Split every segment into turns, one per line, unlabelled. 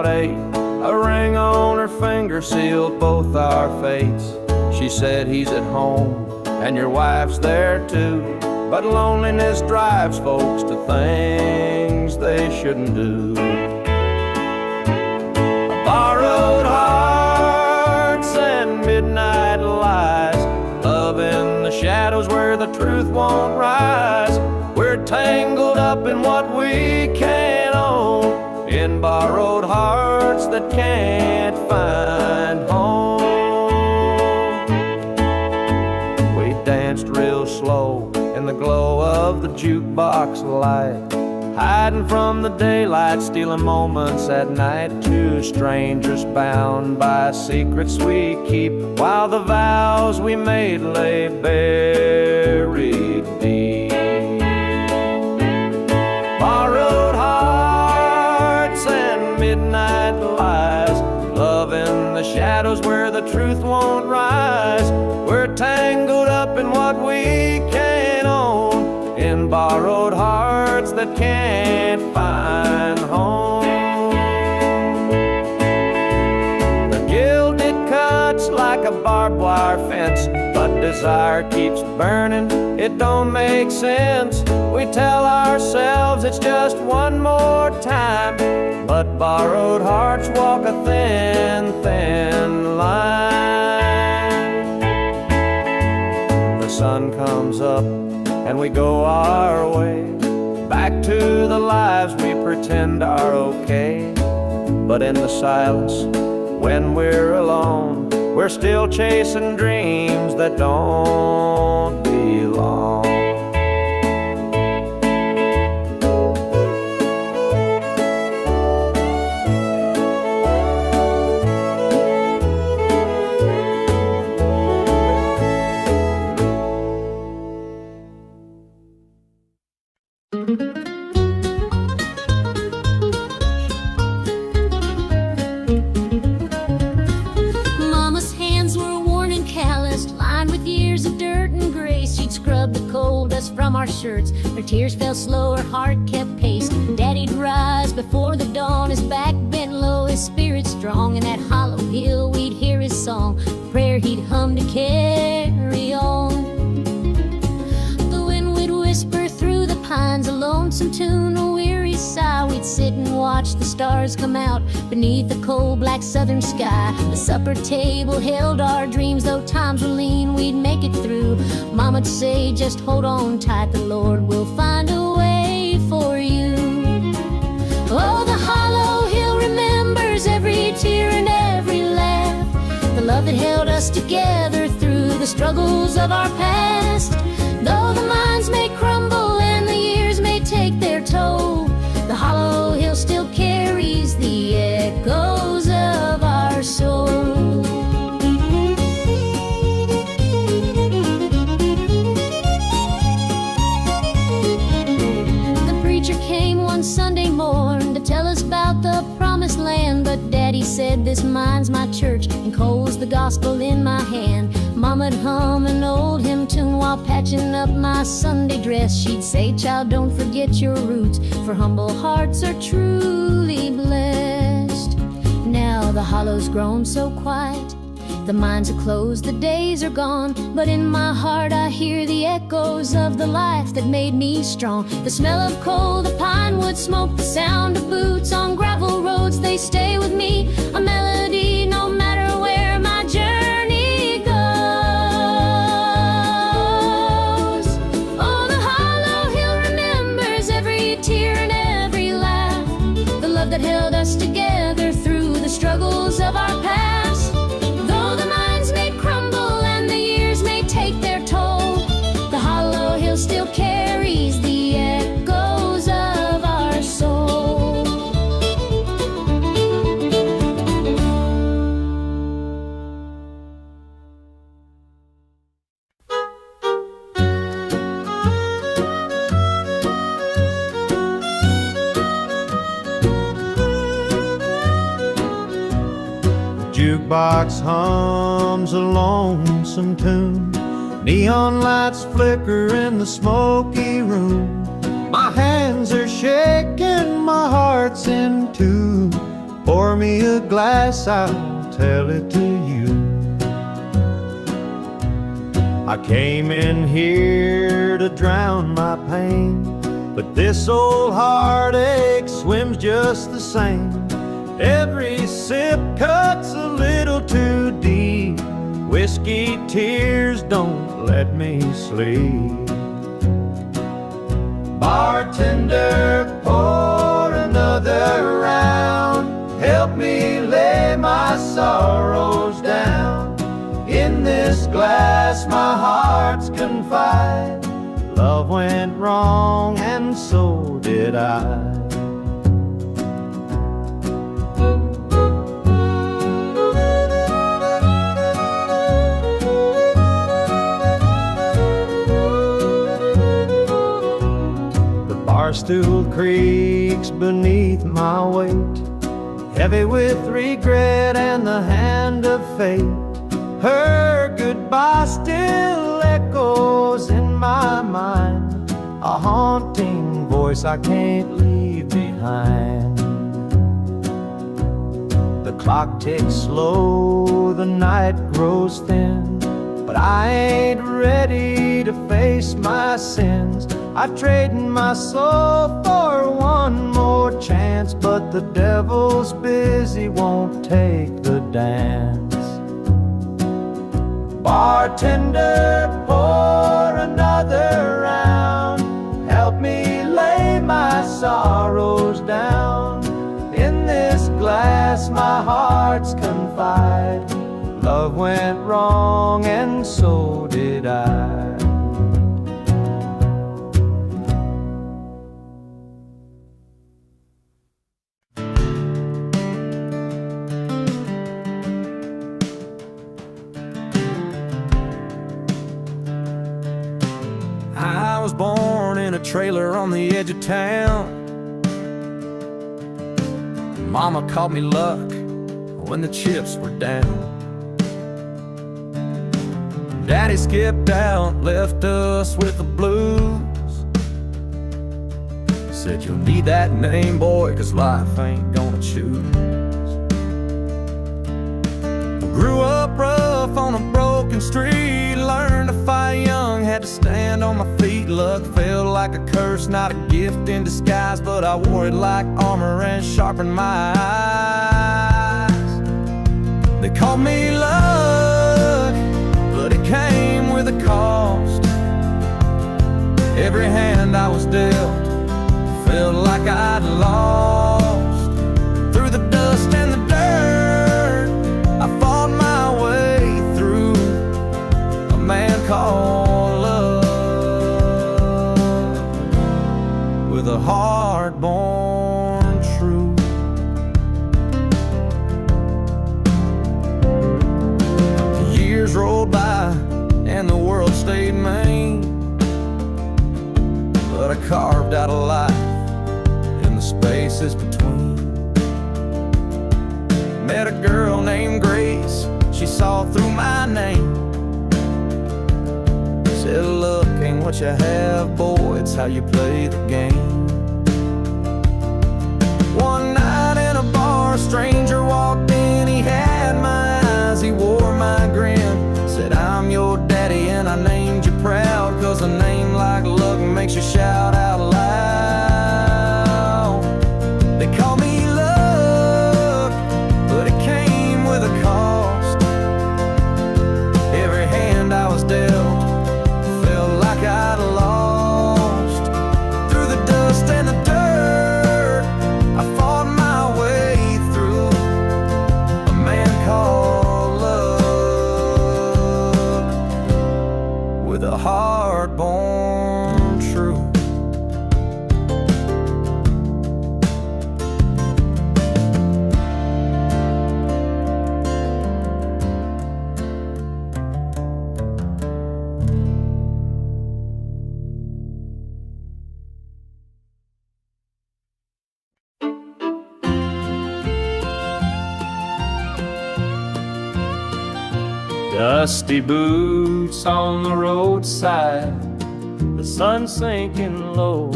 about 8. A ring on her finger sealed both our fates. She said he's at home and your wife's there too, but loneliness drives folks to things they shouldn't do. Borrowed hearts and midnight lies, love in the shadows where the truth won't rise. We're tangled up in what we can't own, in borrowed hearts that can't find home. We danced real slow in the glow of the jukebox light, hiding from the daylight, stealing moments at night. Two strangers bound by secrets we keep, while the vows we made lay buried deep. Borrowed hearts and midnight lies, love in the shadows where the truth won't rise. We're tangled up in what we can't own, in borrowed hearts that can't find home. The guilt, it cuts like a barbed wire fence, but desire keeps burning, it don't make sense. We tell ourselves it's just one more time, but borrowed hearts walk a thin, thin line. The sun comes up and we go our way, back to the lives we pretend are okay. But in the silence, when we're alone, we're still chasing dreams that don't belong.
Mama's hands were worn and calloused, lined with years of dirt and grace. She'd scrub the coal dust from our shirts, her tears fell slow, her heart kept pace. Daddy'd rise before the dawn, his back bent low, his spirit strong. In that hollow hill we'd hear his song, the prayer he'd hum to carry on. The wind would whisper through the pines, a lonesome tune, a weary sigh. We'd sit and watch the stars come out beneath the cold black southern sky. The supper table held our dreams, though times were lean, we'd make it through. Mama'd say, just hold on tight, the Lord will find a way for you. Oh, the hollow hill remembers every tear and every laugh, the love that held us together through the struggles of our past. Though the minds may crumble and the years may take their toll, the hollow hill still carries the echoes of our soul. The preacher came one Sunday morn to tell us about the promised land, but Daddy said, this mine's my church and coal's the gospel in my hand. Mama'd hum an old hymn tune while patching up my Sunday dress. She'd say, child, don't forget your roots, for humble hearts are truly blessed. Now the hollow's grown so quiet, the mines are closed, the days are gone, but in my heart I hear the echoes of the life that made me strong. The smell of coal, the pine wood smoke, the sound of boots on gravel roads, they stay with me, a melody no matter where my journey goes. Oh, the hollow hill remembers every tear and every laugh, the love that held us together through the struggles of our past. Though the minds may crumble and the years may take their toll, the hollow hill still carries the echoes of our soul.
Jukebox hums a lonesome tune, neon lights flicker in the smoky room. My hands are shaking, my heart's in tune. Pour me a glass, I'll tell it to you. I came in here to drown my pain, but this old heartache swims just the same. Every sip cuts a little too deep. Whiskey tears don't let me sleep. Bartender, pour another round. Help me lay my sorrows down. In this glass my heart's confide. Love went wrong and so did I. Barstool creaks beneath my weight, heavy with regret and the hand of fate. Her goodbye still echoes in my mind, a haunting voice I can't leave behind. The clock ticks slow, the night grows thin, but I ain't ready to face my sins. I trade my soul for one more chance, but the devil's busy, won't take the dance. Bartender, pour another round. Help me lay my sorrows down. In this glass my heart's confide. Love went wrong and so did I. I was born in a trailer on the edge of town. Mama called me luck when the chips were down. Daddy skipped out, left us with the blues. Said you'll need that name, boy, 'cause life ain't gonna choose. Grew up rough on a broken street, learned to fight young, had to stand on my feet. Luck felt like a curse, not a gift in disguise, but I wore it like armor and sharpened my eyes. They called me luck, but it came with a cost. Every hand I was dealt felt like I'd lost. Through the dust and the dirt, I fought my way through. A man called love, with a heart born true. Years rolled by and the world stayed mean, but I carved out a life in the spaces between. Met a girl named Grace, she saw through my name. Said luck ain't what you have, boy, it's how you play the game. One night in a bar, a stranger walked in, he had my eyes, he wore my grin. Said I'm your daddy and I named you proud, 'cause a name like luck makes you shout out loud. They call me luck, but it came with a cost. Every hand I was dealt felt like I'd lost. Through the dust and the dirt, I fought my way through. A man called luck, with a heart born true. Dusty boots on the roadside, the sun sinking low,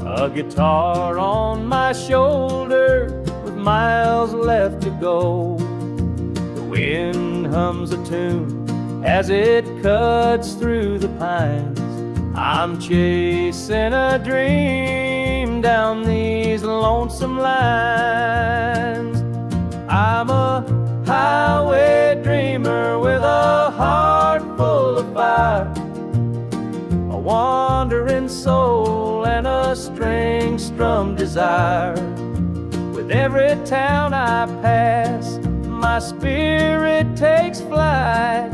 a guitar on my shoulder with miles left to go. The wind hums a tune as it cuts through the pines. I'm chasing a dream down these lonesome lines. I'm a highway dreamer with a heart full of fire, a wandering soul and a string-strummed desire. With every town I pass, my spirit takes flight,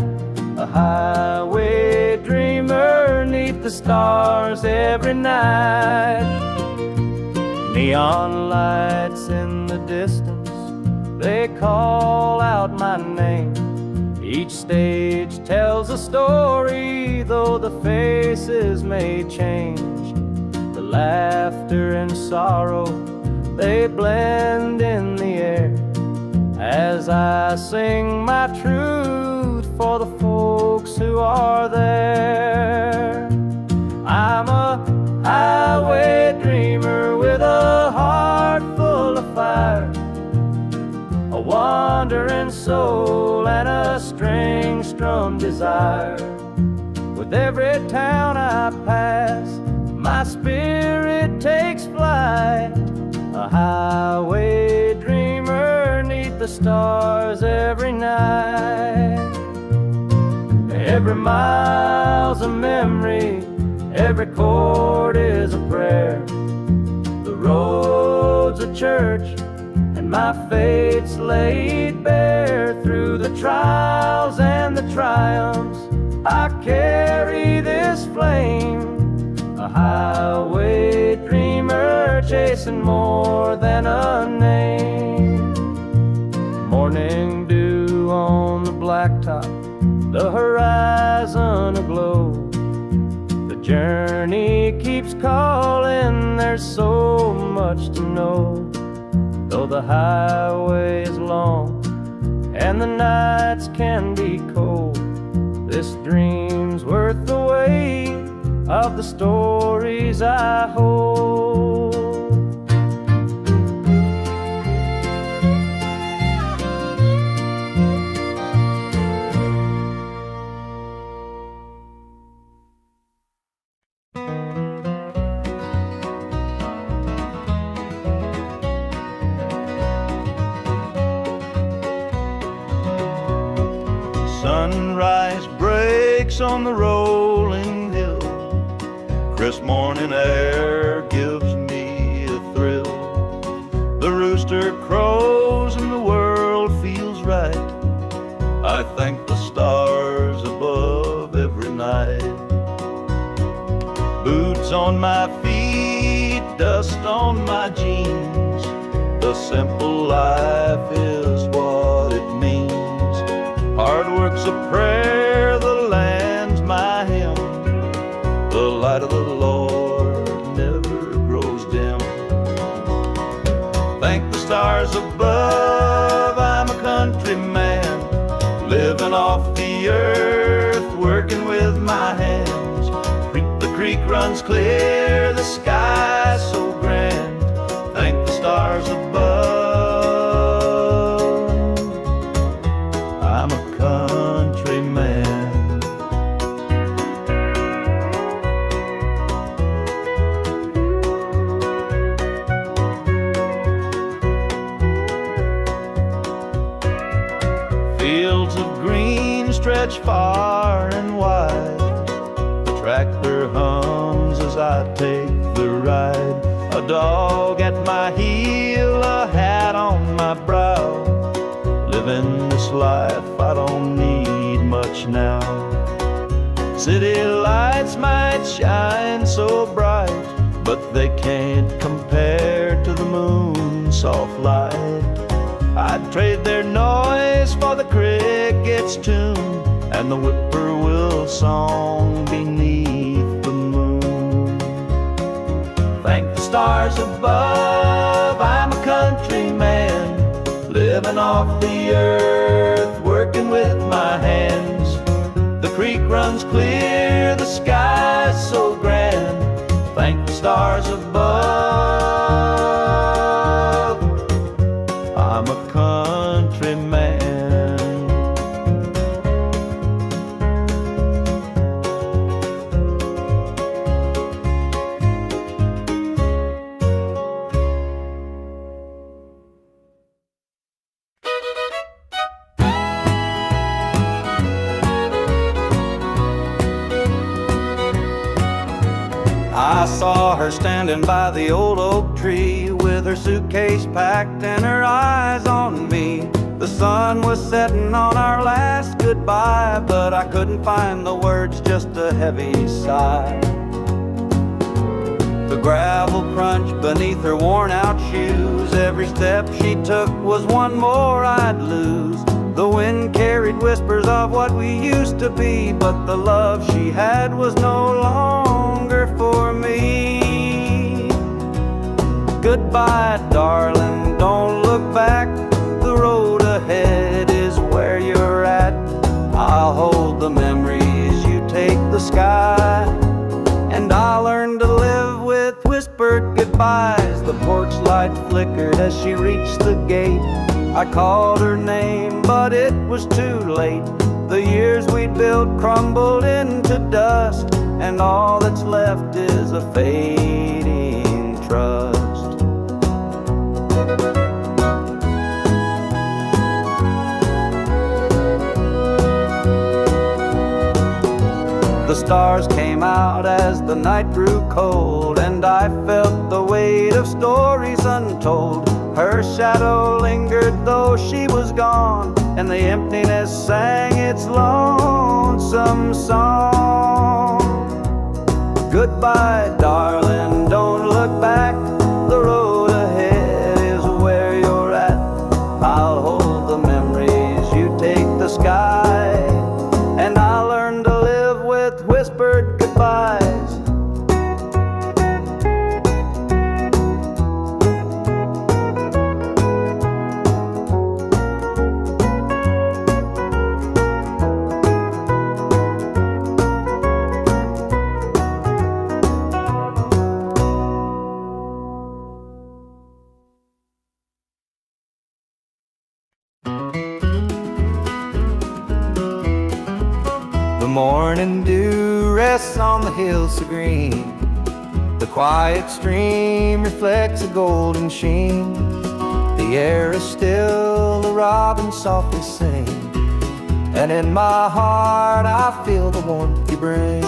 a highway dreamer 'neath the stars every night. Neon lights in the distance, they call out my name. Each stage tells a story, though the faces may change. The laughter and sorrow, they blend in the air as I sing my truth for the folks who are there. I'm a highway dreamer with a heart full of fire, a wandering soul and a string-strummed desire. With every town I pass, my spirit takes flight, a highway dreamer 'neath the stars every night. Every mile's a memory, every chord is a prayer. The road's a church, and my fate's laid bare. Through the trials and the triumphs, I carry this flame, a highway dreamer chasing more than a name. Morning dew on the blacktop, the horizon aglow. The journey keeps calling, there's so much to know. Though the highway is long and the nights can be cold, this dream's worth the wait of the stories I hold.
Sunrise breaks on the rolling hill. Crisp morning air gives me a thrill. The rooster crows and the world feels right. I thank the stars above every night. Boots on my feet, dust on my jeans. The simple life is what it means. Hard work's a prayer, the land's my hymn. The light of the Lord never grows dim. Thank the stars above, I'm a country man, living off the earth, working with my hands. The creek runs clear, the sky's so grand. Thank the stars above, I'm a country man. Fields of green stretch far and wide. The tractor hums as I take the ride. A dog at my heel, a hat on my brow. Living this life, I don't need much now. City lights might shine so bright, but they can't compare to the moon's soft light. I'd trade their noise for the cricket's tune and the whippoorwill song beneath the moon. Thank the stars above, I'm a country man, living off the earth, working with my hands. The creek runs clear, the sky's so grand. Thank the stars above, a country man. I saw her standing by the old oak tree with her suitcase packed and her eyes on me. The sun was setting on our last goodbye, but I couldn't find the words, just a heavy sigh. The gravel crunched beneath her worn out shoes. Every step she took was one more I'd lose. The wind carried whispers of what we used to be, but the love she had was no longer for me. Goodbye, darling, don't look back. The road ahead is where you're at. I'll hold the memories, you take the sky. And I'll learn to live with whispered goodbyes. The porch light flickered as she reached the gate. I called her name, but it was too late. The years we'd built crumbled into dust, and all that's left is a fading trust. The stars came out as the night grew cold, and I felt the weight of stories untold. Her shadow lingered though she was gone, and the emptiness sang its lonesome song. Goodbye, darling, don't look back. The road ahead is where you're at. I'll hold the memories, you take the sky. And I'll learn to live with whispered goodbyes. The morning dew rests on the hills so green. The quiet stream reflects a golden sheen. The air is still, the robins softly sing, and in my heart I feel the warmth you bring.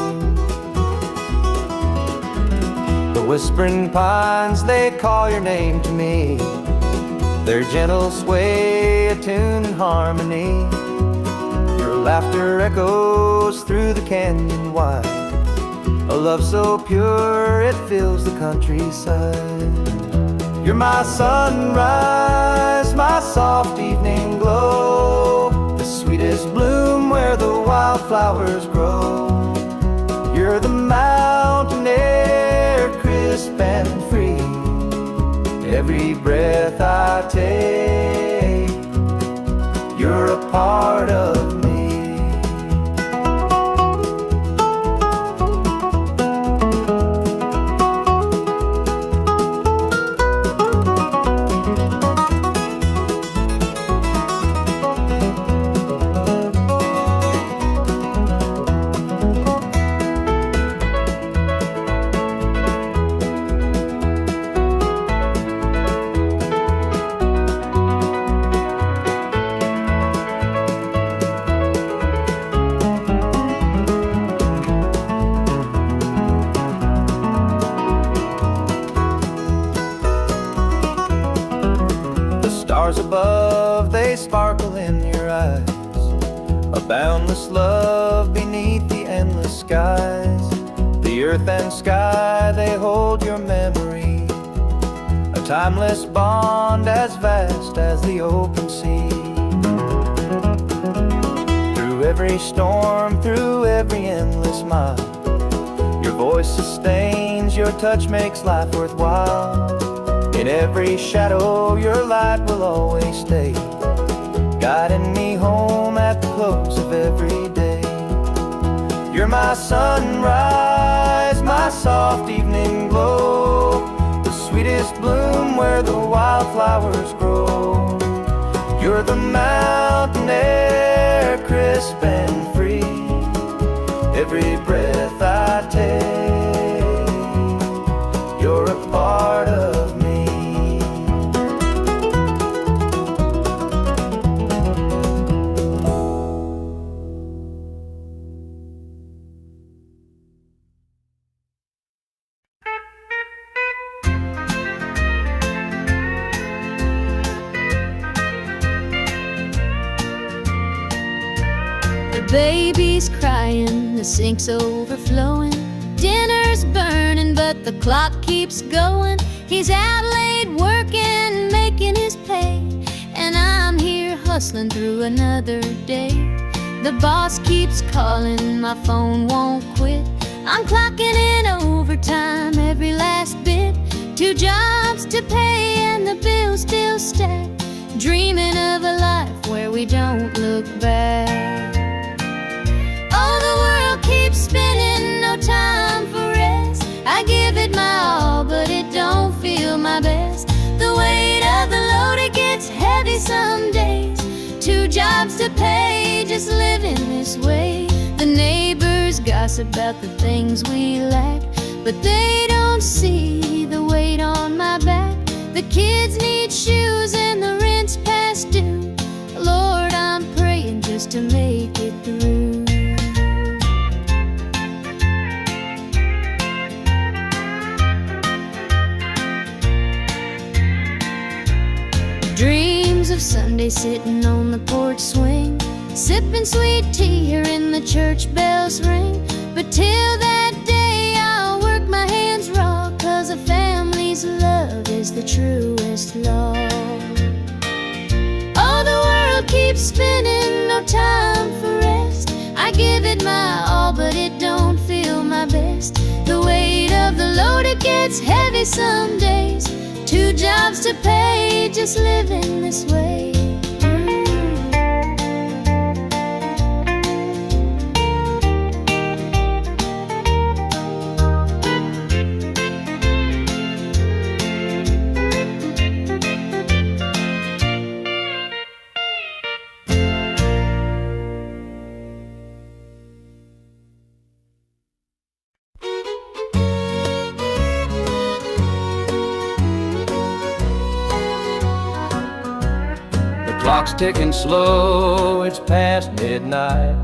The whispering pines, they call your name to me. Their gentle sway attuned in harmony. Your laughter echoes through the canyon wide, a love so pure it fills the countryside. You're my sunrise, my soft evening glow, the sweetest bloom where the wildflowers grow. You're the mountain air, crisp and free. Every breath I take, you're a part of me. Stars above, they sparkle in your eyes, a boundless love beneath the endless skies. The earth and sky, they hold your memory, a timeless bond as vast as the open sea. Through every storm, through every endless mile, your voice sustains, your touch makes life worthwhile. In every shadow, your light will always stay, guiding me home at the close of every day. You're my sunrise, my soft evening glow, the sweetest bloom where the wildflowers grow.
You're the mountain air, crisp and free. Every breath I take, you're a part of me.
The baby's crying, the sink's overflowing, dinner's burning, but the clock keeps going. He's out late working, making his pay, and I'm here hustling through another day. The boss keeps calling, my phone won't quit. I'm clocking in overtime every last bit. 2 jobs to pay and the bills still stack. Dreaming of a life where we don't look back. Oh, the world keeps spinning, no time for rest. I give it my all, but it don't feel my best. The weight of the load, it gets heavy some days. 2 jobs to pay, just living this way. The neighbors gossip about the things we lack, but they don't see the weight on my back. The kids need shoes and the rent's past due. Lord, I'm praying just to make it through. Dreams of Sunday sitting on the porch swing, sipping sweet tea, hearing the church bells ring. But till that day I'll work my hands raw, 'cause a family's love is the truest law. Oh, the world keeps spinning, no time for rest. I give it my all, but it don't feel my best. The weight of the load, it gets heavy some days. 2 jobs to pay, just living this way.
Clock's ticking slow, it's past midnight.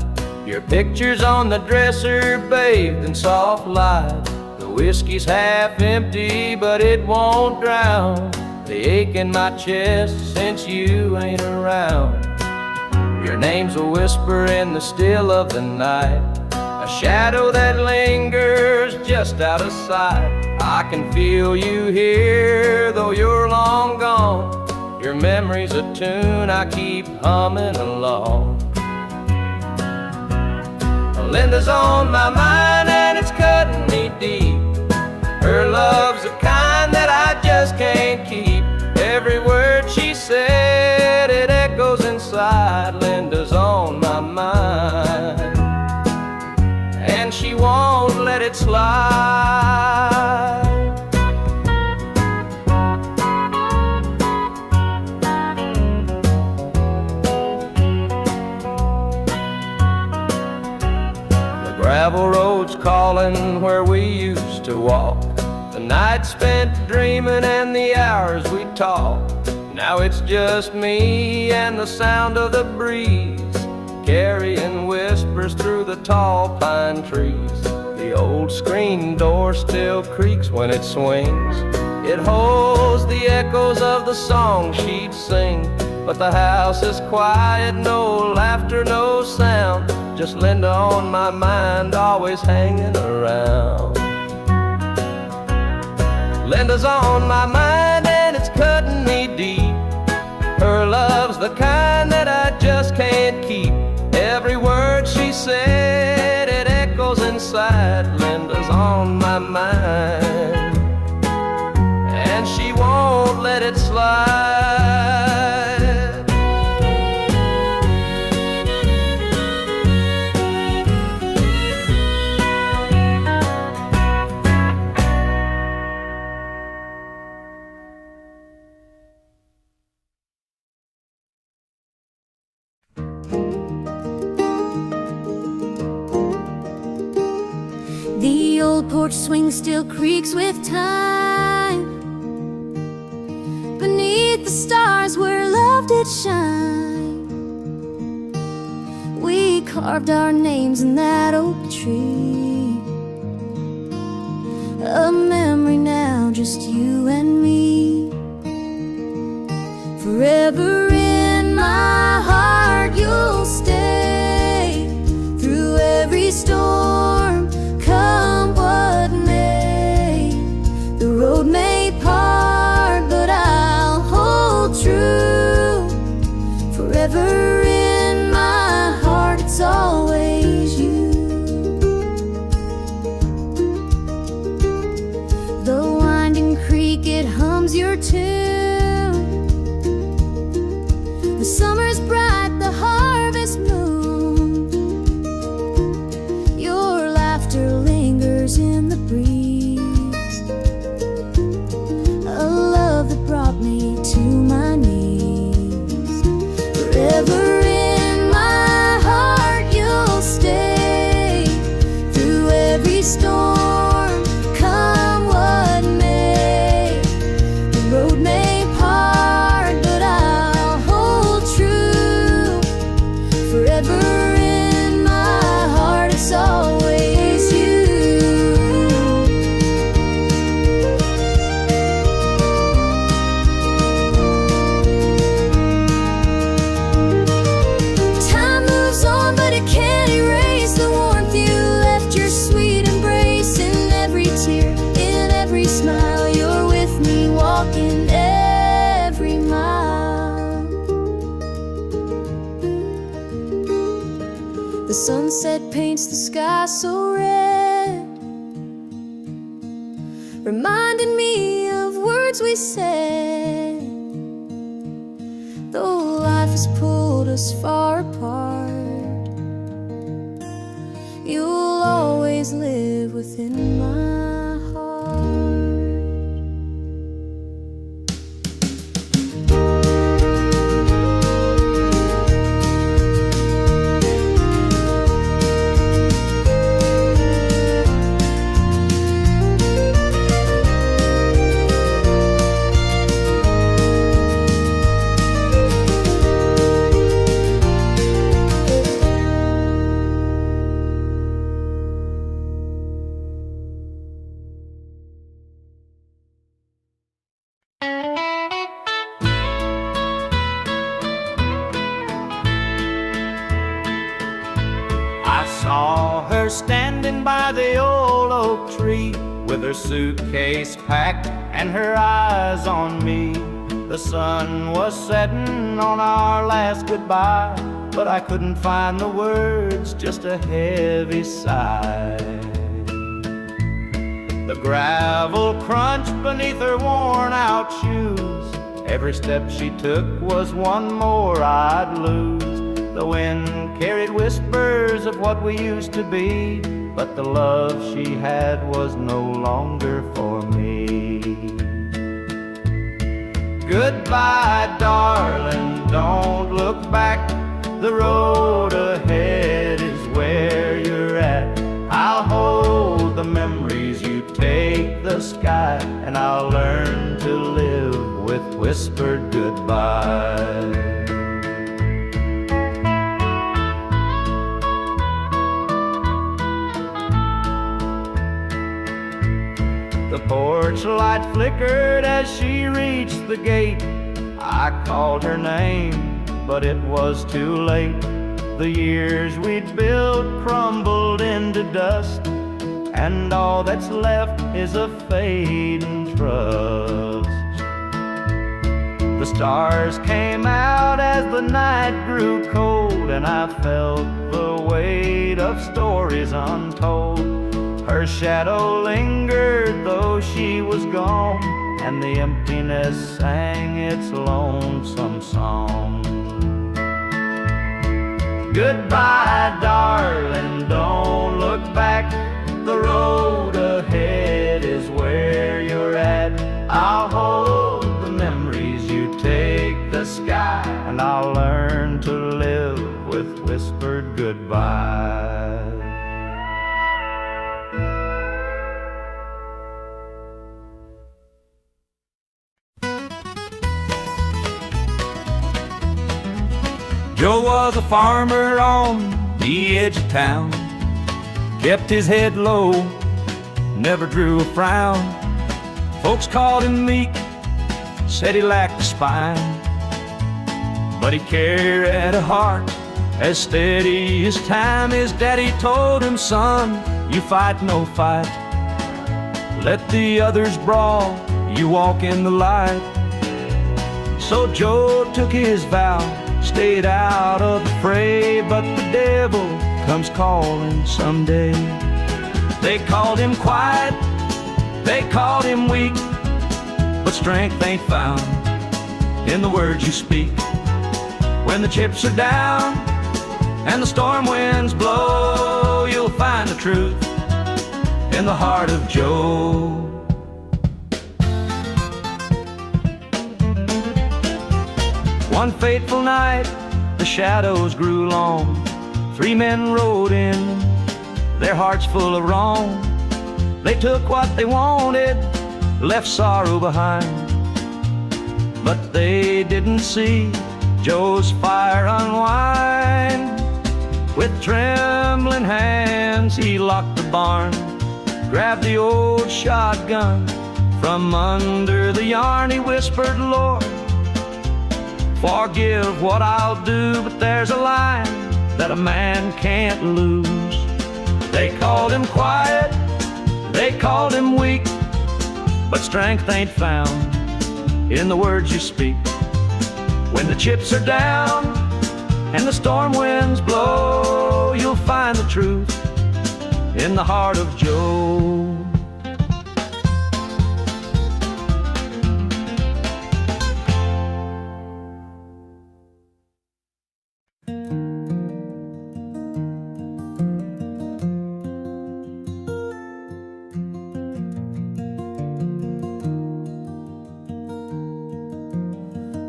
Your picture's on the dresser, bathed in soft light. The whiskey's half empty, but it won't drown the ache in my chest since you ain't around. Your name's a whisper in the still of the night, a shadow that lingers just out of sight. I can feel you here, though you're long gone. Your memory's a tune I keep humming along. Linda's on my mind and it's cutting me deep. Her love's the kind that I just can't keep. Every word she said, it echoes inside. Linda's on my mind, and she won't let it slide. Gravel roads calling where we used to walk, the night spent dreaming and the hours we talked. Now it's just me and the sound of the breeze, carrying whispers through the tall pine trees. The old screen door still creaks when it swings. It holds the echoes of the song she'd sing. But the house is quiet, no laughter, no sound. Just Linda on my mind, always hanging around. Linda's on my mind and it's cutting me deep. Her love's the kind that I just can't keep. Every word she said, it echoes inside. Linda's on my mind, and she won't let it slide.
old porch swing still creaks with time. Beneath the stars where love did shine, we carved our names in that oak tree. A memory now, just you and me. Forever in my heart you'll stay, through every storm, come what may. The road may part, but I'll hold true. Forever in my heart, it's always you. The winding creek, it hums your tune. The summer's bright, the harvest moon. Your laughter lingers in the breeze. A love that brought me to my knees. Forever in my heart you'll stay, through every storm, come what may. The road may part, but I'll hold true. Forever in my heart, it's always you. Time moves on, but it can't erase the warmth you left, your sweet embrace. In every tear, in every smile, you're with me, walking every mile. The sunset paints the sky so red, reminding me of words we said. Though life has pulled us far apart, you'll always live within my heart.
I saw her standing by the old oak tree, with her suitcase packed and her eyes on me. The sun was setting on our last goodbye, but I couldn't find the words, just a heavy sigh. The gravel crunched beneath her worn-out shoes. Every step she took was one more I'd lose. The wind carried whispers of what we used to be, but the love she had was no longer for me. Goodbye, darling, don't look back. The road ahead is where you're at. I'll hold the memories, you take the sky, and I'll learn to live with whispered goodbye. The porch light flickered as she reached the gate. I called her name, but it was too late. The years we'd built crumbled into dust, and all that's left is a fading trust. The stars came out as the night grew cold, and I felt the weight of stories untold. Her shadow lingered though she was gone, and the emptiness sang its lonesome song. Goodbye, darling, don't look back. The road ahead is where you're at. I'll hold the memories, you take the sky, and I'll learn to live with whispered goodbye.
Joe was a farmer on the edge of town, kept his head low, never drew a frown. Folks called him meek, said he lacked a spine, but he carried a heart as steady as time. His daddy told him, son, you fight no fight, let the others brawl, you walk in the light. So Joe took his vow, stayed out of the fray, but the devil comes calling someday. They called him quiet, they called him weak, but strength ain't found in the words you speak. When the chips are down and the storm winds blow, you'll find the truth in the heart of Joe. One fateful night, the shadows grew long. 3 men rode in, their hearts full of wrong. They took what they wanted, left sorrow behind, but they didn't see Joe's fire unwind. With trembling hands, he locked the barn, grabbed the old shotgun from under the yarn. He whispered, Lord, forgive what I'll do, but there's a line that a man can't lose. They called him quiet, they called him weak, but strength ain't found in the words you speak. When the chips are down and the storm winds blow, you'll find the truth in the heart of Joe.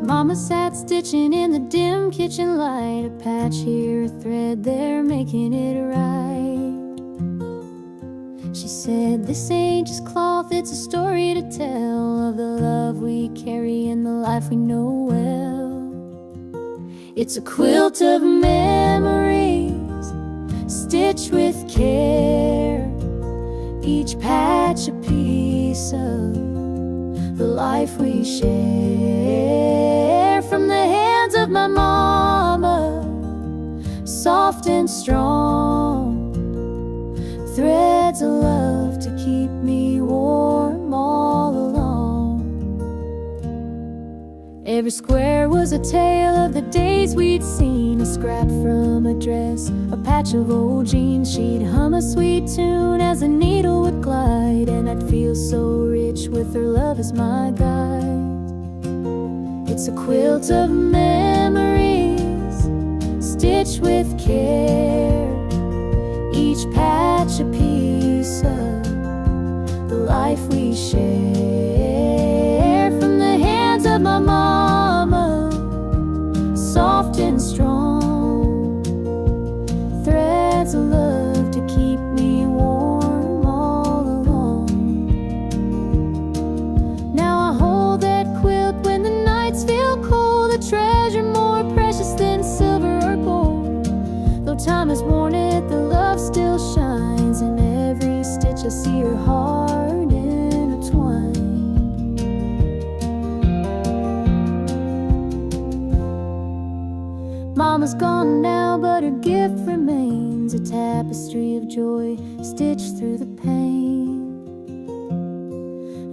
Mama sat stitching in the dim kitchen light, a patch here, a thread there, making it right. She said, this ain't just cloth, it's a story to tell of the love we carry and the life we know well. It's a quilt of memories, stitched with care, each patch a piece of the life we share. From the hands of my mama, soft and strong, threads of love to keep me warm all along. Every square was a tale of the days we'd seen, a scrap from a dress, a patch of old jeans. She'd hum a sweet tune as the needle would glide, and I'd feel so rich with her love as my guide. It's a quilt of memories, stitched with care, each patch a piece of the life we share. From the hands of my mama, soft and strong, threads of love to keep me warm all along. Now I hold that quilt when the nights feel cold, a treasure more precious than silver or gold. Though time has worn it, the love still shines. In every stitch I see her heart intertwined. Mama's gone now, but her gift remains, a tapestry of joy stitched through the pain.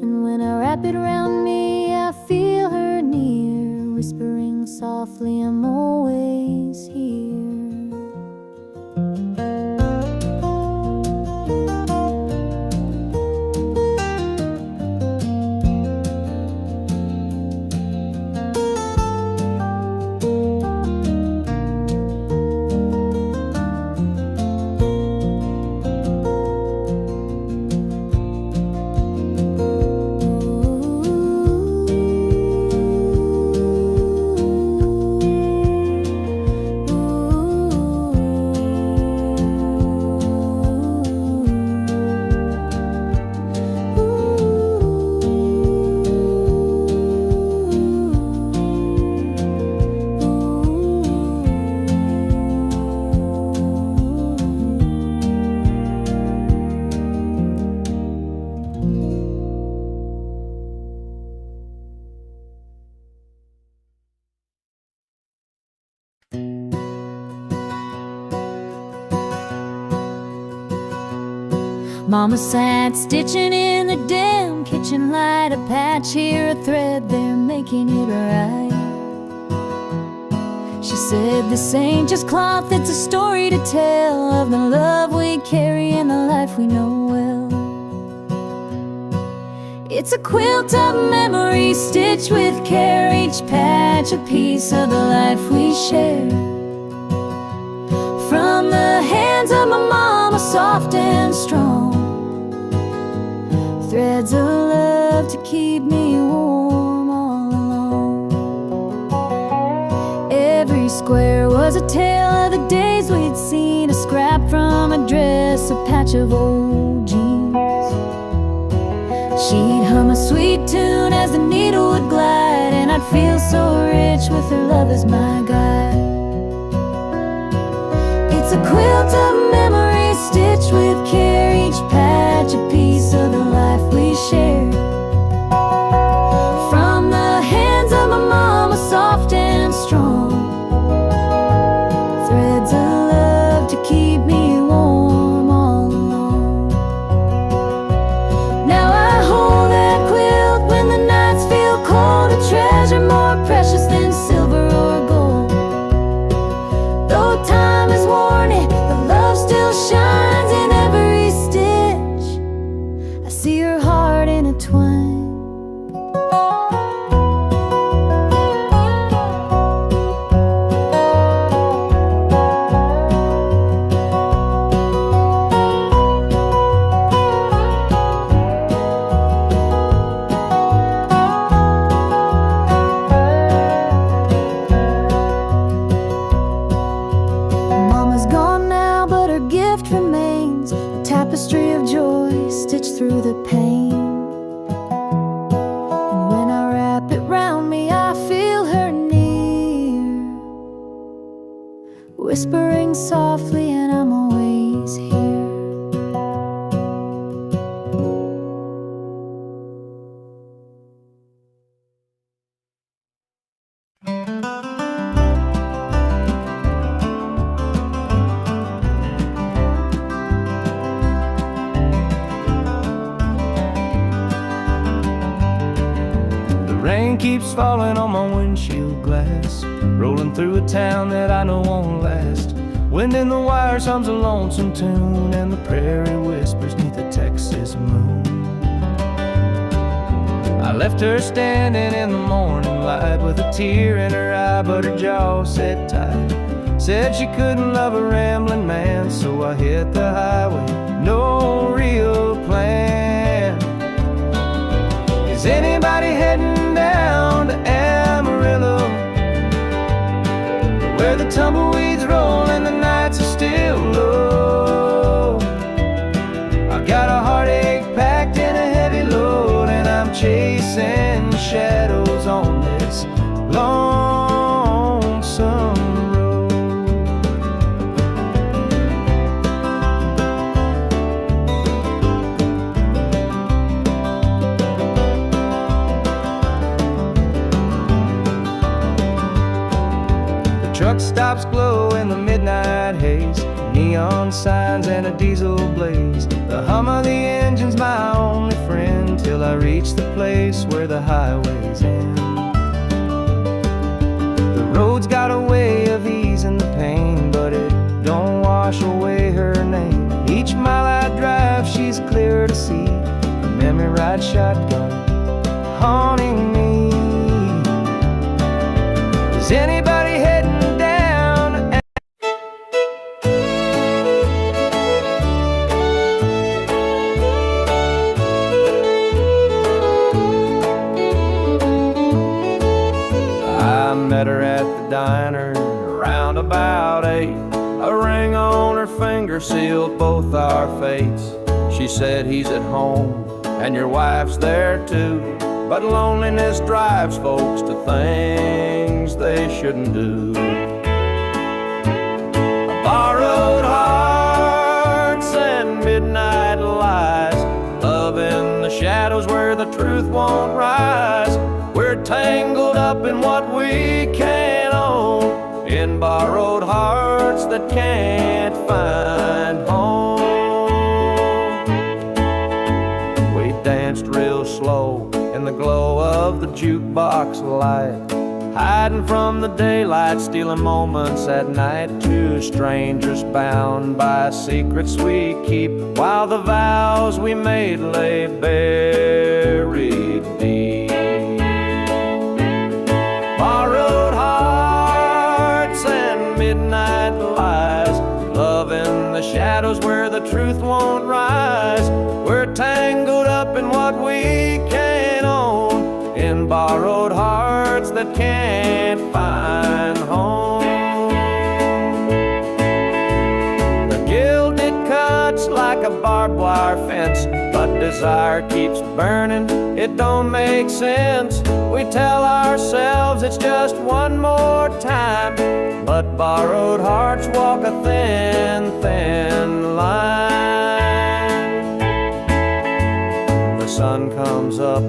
And when I wrap it around me, I feel her near, whispering softly, I'm always here. Mama sat stitching in the dim kitchen light, a patch here, a thread there, making it right. She said, this ain't just cloth, it's a story to tell of the love we carry and the life we know well. It's a quilt of memories stitched with care, each patch a piece of the life we share. From the hands of my mama, soft and strong, threads of love to keep me warm all along. Every square was a tale of the days we'd seen, a scrap from a dress, a patch of old jeans. She'd hum a sweet tune as the needle would glide, and I'd feel so rich with her love as my guide. It's a quilt of memories stitched with care, each patch a piece of the life we share. From the hands of my mama, soft and strong, threads of love to keep me warm all along. Now I hold that quilt when the nights feel cold, a treasure more precious than silver or gold. Though time has worn it, the love still shines in every stitch. I see her heart intertwined. Mama's gone now, but her gift remains, a tapestry of joy stitched through the pain. And when I wrap it round me, I feel her near, whispering softly, and I'm always here.
Rain keeps falling on my windshield glass, rolling through a town that I know won't last. Wind in the wires hums a lonesome tune, and the prairie whispers neath the Texas moon. I left her standing in the morning light with a tear in her eye, but her jaw set tight. Said she couldn't love a rambling man, so I hit the highway, no real plan. Is anybody heading down to Amarillo, where the tumbleweeds roll and the nights are still low? I got a heartache packed in a heavy load, and I'm chasing shadows on this lonesome road. The truck stops glow in the midnight haze, neon signs and a diesel blaze. The hum of the engine's my only friend, till I reach the place where the highways end. The road's got a way of easing the pain, but it don't wash away her name. Each mile I drive, she's clear to see, a memory ride shotgun haunting me. Is anybody heading down? I met her at the diner around about 8. A ring on her finger sealed both our fates. She said, he's at home and your wife's there too, but loneliness drives folks to things they shouldn't do. Borrowed hearts and midnight lies, love in the shadows where the truth won't rise. We're tangled up in what we can't own, in borrowed hearts that can't find home. in the glow of the jukebox light. Hiding from the daylight, stealing moments at night to strangers bound by secrets we keep, while the vows we made lay buried deep. Borrowed hearts and midnight lies, love in the shadows where the truth won't rise. We're tangled up in what we can't own, in borrowed hearts that can't find home. The gilded cuts like a barbed wire fence, but desire keeps burning, it don't make sense. We tell ourselves it's just one more time, but borrowed hearts walk a thin, thin line. The sun comes up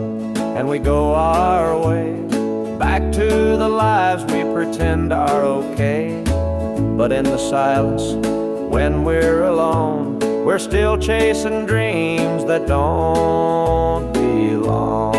and we go our way, back to the lives we pretend are okay. But in the silence, when we're alone, we're still chasing dreams that don't belong.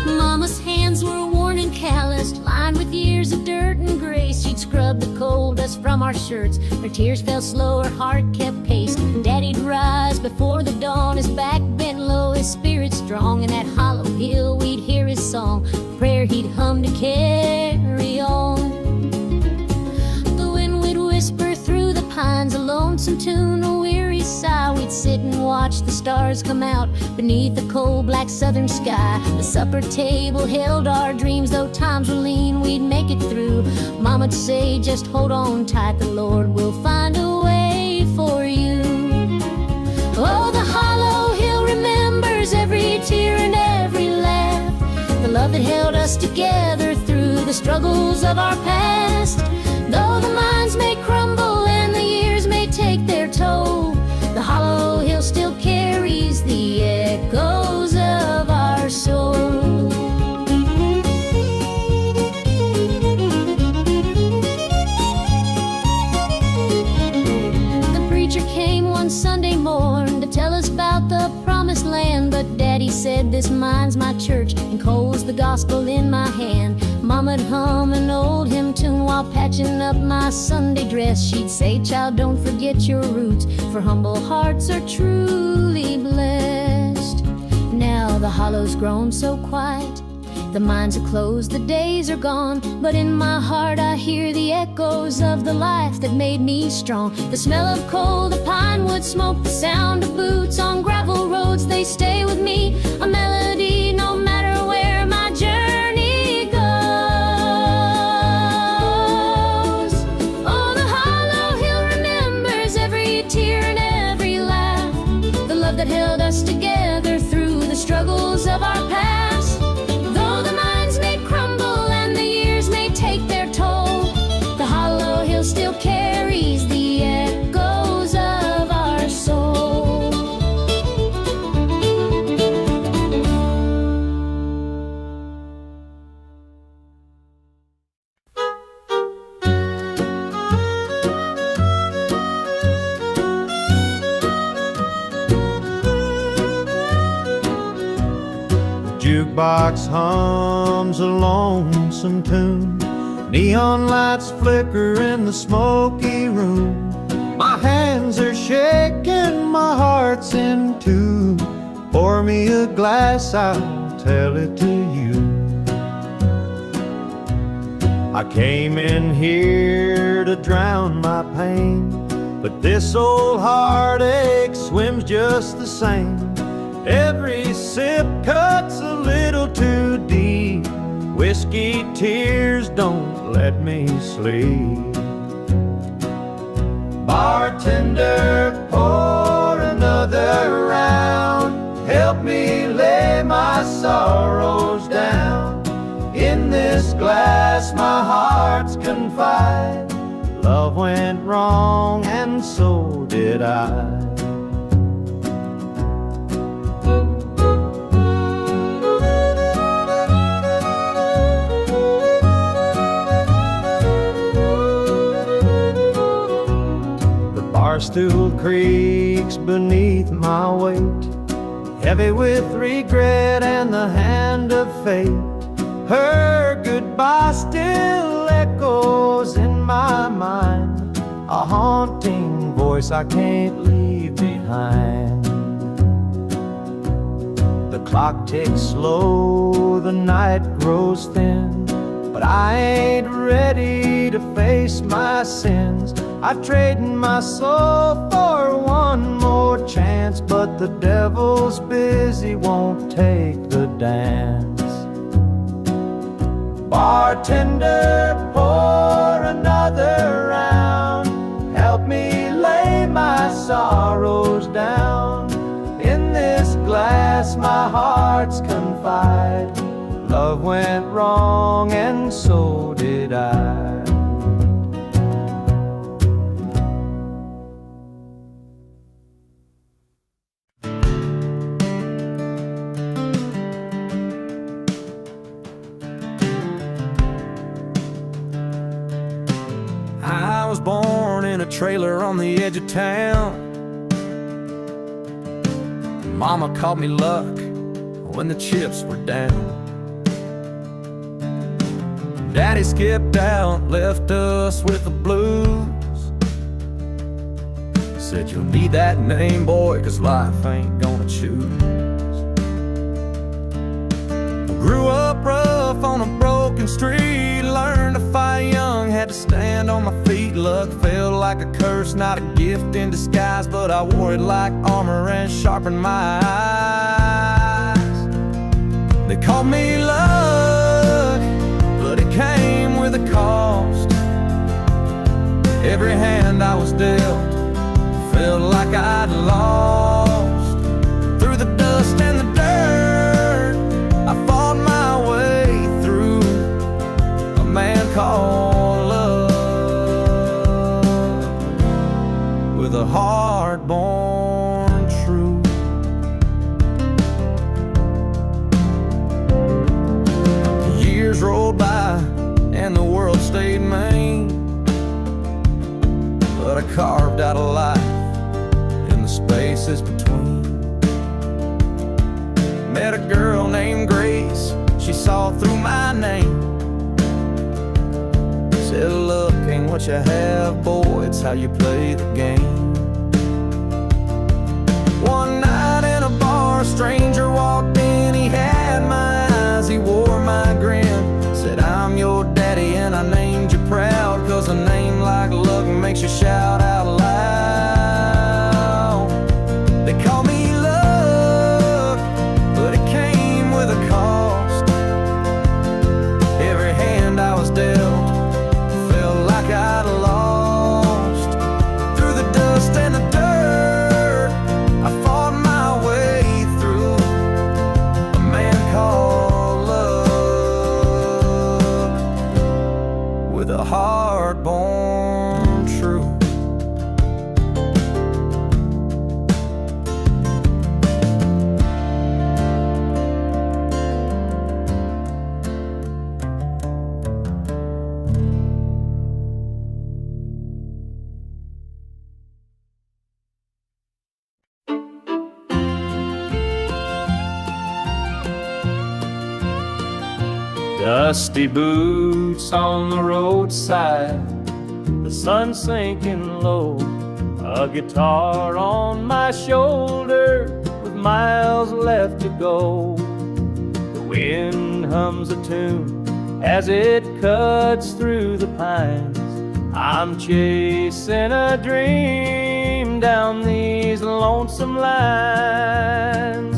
Mama's hands were worn and calloused, lined with years of dirt and grace. She'd scrub the coal dust from our shirts. Her tears fell slow, her heart kept pace. Daddy'd rise before the dawn, his back bent low, his spirit strong. In that hollow hill we'd hear his song, prayer he'd hum to carry on. The wind would whisper through the pines, a lonesome tune, a weary sigh. We'd sit and watch the stars come out beneath the cold black southern sky. The supper table held our dreams, though times were lean, we'd make it through. Mama'd say, just hold on tight, the Lord will find a way for you. Oh, the hollow hill remembers every tear and every laugh, the love that held us together through the struggles of our past. Though the minds may crumble and the years may take their toll, the hollow hill still carries the echoes of our soul. The preacher came one Sunday morn to tell us about the promised land, but Daddy said, this mine's my church, and coal's the gospel in my hand. Mama'd hum an old hymn tune while patching up my Sunday dress. She'd say, child, don't forget your roots, for humble hearts are truly blessed. Now the hollow's grown so quiet, the mines are closed, the days are gone, but in my heart I hear the echoes of the life that made me strong. The smell of coal, the pine wood smoke, the sound of boots on gravel roads, they stay with me, a melody no matter where my journey goes. Oh, the hollow hill remembers every tear and every laugh, the love that held us together through the struggles of our past. Though the minds may crumble and the years may take their toll, the hollow hill still carries the echoes of our soul.
Jukebox hums a lonesome tune, neon lights flicker in the smoky room. My hands are shaking, my heart's in tune. Pour me a glass, I'll tell it to you. I came in here to drown my pain, but this old heartache swims just the same. Every sip cuts a little too deep. Whiskey tears don't let me sleep. Bartender, pour another round. Help me lay my sorrows down. In this glass my heart's confide. Love went wrong and so did I. Barstool creaks beneath my weight, heavy with regret and the hand of fate. Her goodbye still echoes in my mind, a haunting voice I can't leave behind. The clock ticks slow, the night grows thin, but I ain't ready to face my sins. I've traded my soul for one more chance, but the devil's busy, won't take the dance. Bartender, pour another round, help me lay my sorrows down. In this glass my heart's confide, love went wrong and so did I. I was born in a trailer on the edge of town. Mama called me luck when the chips were down. Daddy skipped out, left us with the blues. Said you'll need that name, boy, 'cause life ain't gonna choose. Grew up rough on a broken street, learned to fight young, had to stand on my feet. Luck felt like a curse, not a gift in disguise, but I wore it like armor and sharpened my eyes. They called me luck, but it came with a cost. Every hand I was dealt felt like I'd lost. Through the dust and the dirt, I fought my way through. A man called love, with a heart born true. Years rolled by and the world stayed mean, but I carved out a life in the spaces between. Met a girl named Grace, she saw through my name. Said look ain't what you have, boy, it's how you play the game. One night in a bar, a stranger walked in, he had my eyes, he wore my grin. Said I'm your daddy and I named you proud, 'cause a name like luck makes you shout out loud. They call me luck, but it came with a cost. Every hand I was dealt felt like I'd lost. Through the dust and the dirt, I fought my way through. A man called love, with a heart born true. Dusty boots on the roadside, the sun sinking low, a guitar on my shoulder with miles left to go. The wind hums a tune as it cuts through the pines. I'm chasing a dream down these lonesome lines.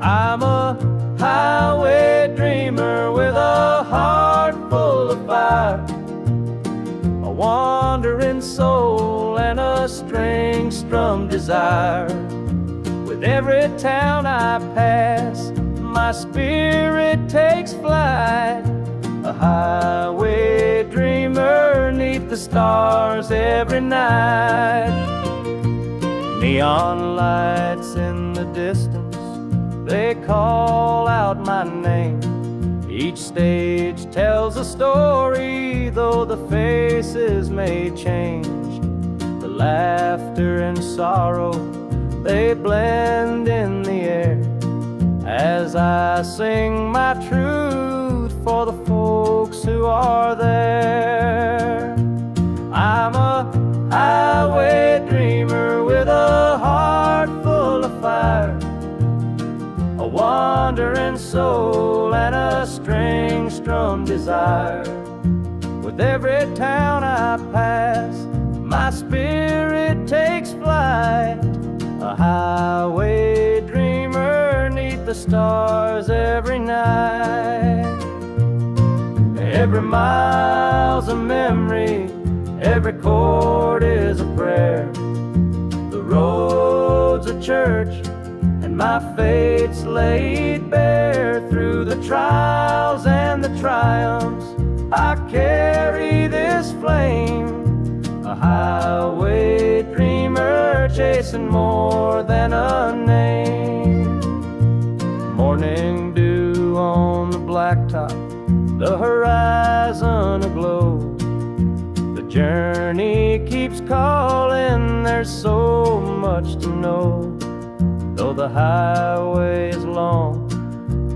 I'm a highway dreamer with a heart full of fire, a wandering soul and a string-strummed desire. With every town I pass, my spirit takes flight, a highway dreamer 'neath
the stars every night. Neon lights in the distance, they call out my name. Each stage tells a story, though the faces may change. The laughter and sorrow, they blend in the air as I sing my truth for the folks who are there. I'm a highway dreamer with a heart full of fire, a wandering soul and a string-strummed desire. With every town I pass, my spirit takes flight, a highway dreamer neath the stars every night. Every mile's a memory, every chord is a prayer. The road's a church, and my fate's laid bare. Through the trials and the triumphs, I carry this flame, a highway dreamer chasing more than a name. Morning dew on the blacktop, the horizon aglow. The journey keeps calling, there's so much to know. Though the highway is long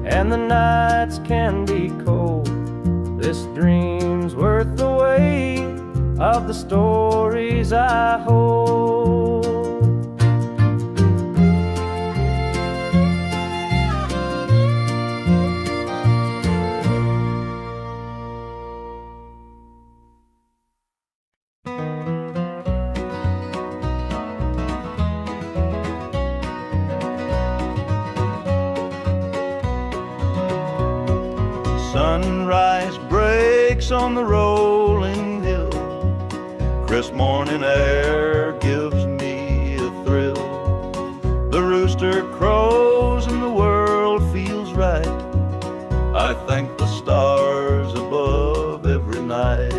and the nights can be cold, this dream's worth the weight of the stories I hold.
Sunrise breaks on the rolling hill, crisp morning air gives me a thrill. The rooster crows and the world feels right. I thank the stars above every night.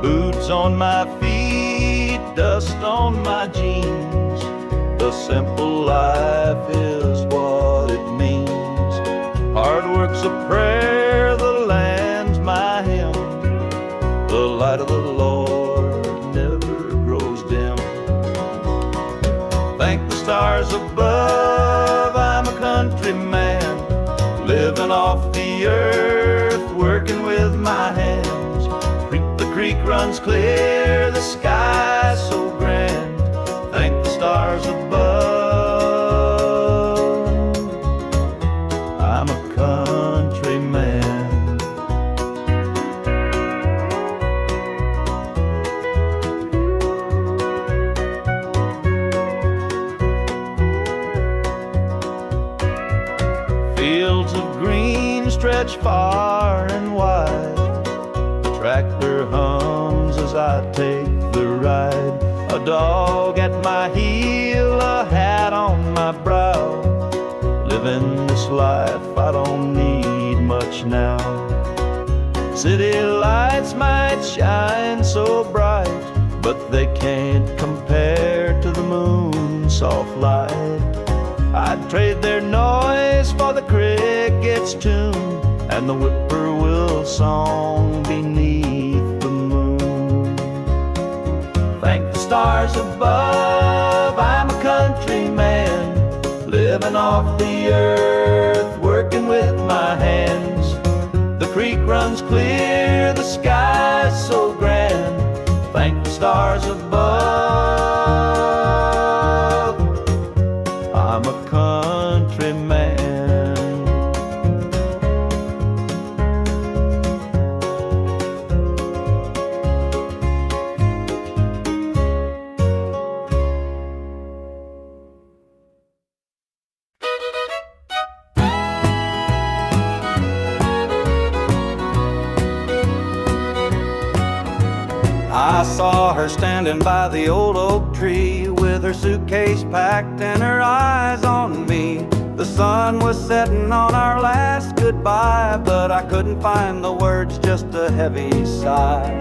Boots on my feet, dust on my jeans, the simple life is what it means. Hard work's a prayer, the land's my hymn. The light of the Lord never grows dim. Thank the stars above, I'm a country man, living off the earth, working with my hands. The creek runs clear, the sky's so grand. Thank the stars above, I'm a country man. Fields of green stretch far and wide. The tractor hums as I take the ride. A dog at my heel, a hat on my brow. Living this life, I don't need much now. City lights might shine so bright, but they can't compare to the moon's soft light. I'd trade their noise for the cricket's tune and the whippoorwill song beneath the moon. Thank the stars above, I'm a country man, living off the earth, working with my hands. The creek runs clear, the sky's so grand. Thank the stars above, I'm a country man. I saw her standing by the old oak tree with her suitcase packed and her eyes on me. The sun was setting on our last goodbye, but I couldn't find the words, just a heavy sigh.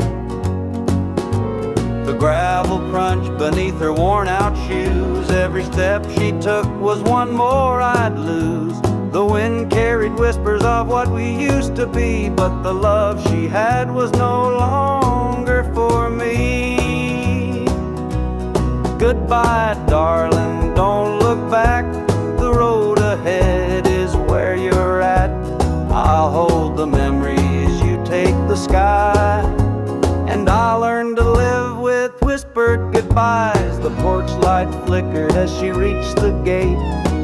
The gravel crunched beneath her worn-out shoes. Every step she took was one more I'd lose. The wind carried whispers of what we used to be, but the love she had was no longer for me. Goodbye, darling, don't look back. The road ahead is where you're at. I'll hold the memories, you take the sky, and I'll learn to live with whispered goodbyes. The porch light flickered as she reached the gate.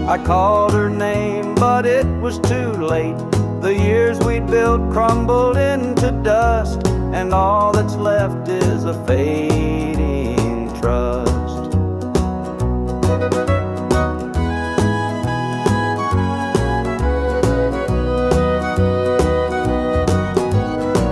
I called her name, but it was too late. The years we'd built crumbled into dust, and all that's left is a fading trust.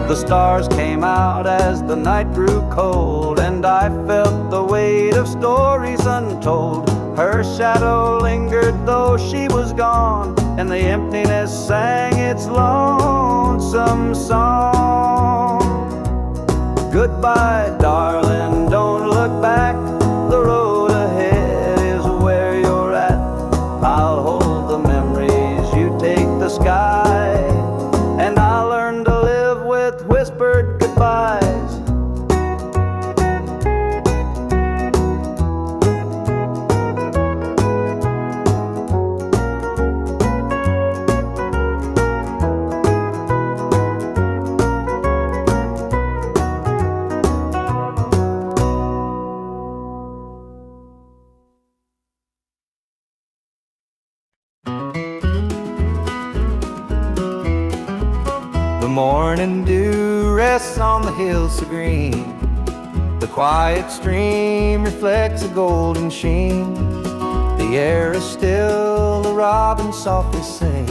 The stars came out as the night grew cold, and I felt the weight of stories untold. Her shadow lingered though she was gone, and the emptiness sang its lonesome song. Goodbye, darling, don't look back. The road ahead is where you're at. I'll hold the memories, you take the sky, and I'll learn to live with whispered goodbyes. The morning dew rests on the hills so green. The quiet stream reflects a golden sheen. The air is still, the robins softly sing,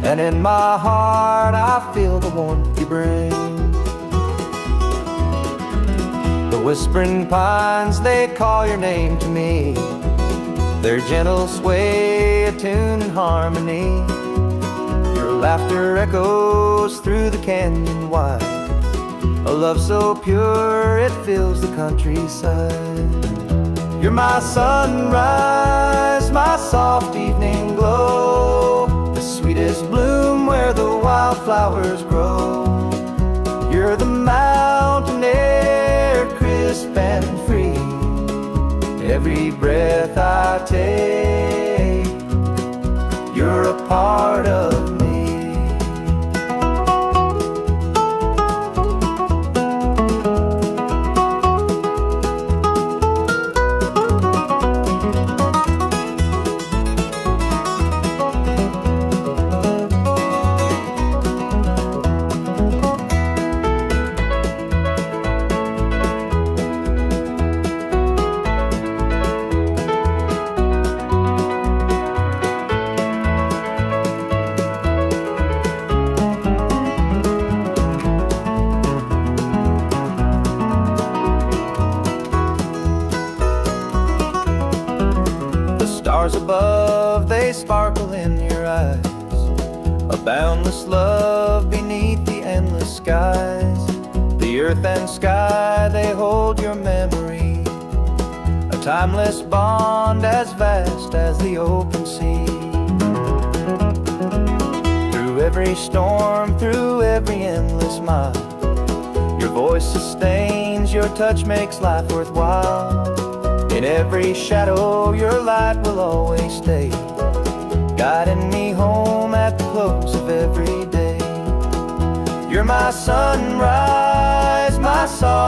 and in my heart I feel the warmth you bring. The whispering pines, they call your name to me. Their gentle sway, a tune in harmony. Your laughter echoes through the canyon wide, a love so pure it fills the countryside. You're my sunrise, my soft evening glow, the sweetest bloom where the wildflowers grow. You're the mountain air, crisp and free. Every breath I take, you're a part of me. Stars above, they sparkle in your eyes, a boundless love beneath the endless skies. The earth and sky, they hold your memory, a timeless bond as vast as the open sea. Through every storm, through every endless mile, your voice sustains, your touch makes life worthwhile. In every shadow, your light will always stay, guiding me home at the close of every day. You're my sunrise, my soft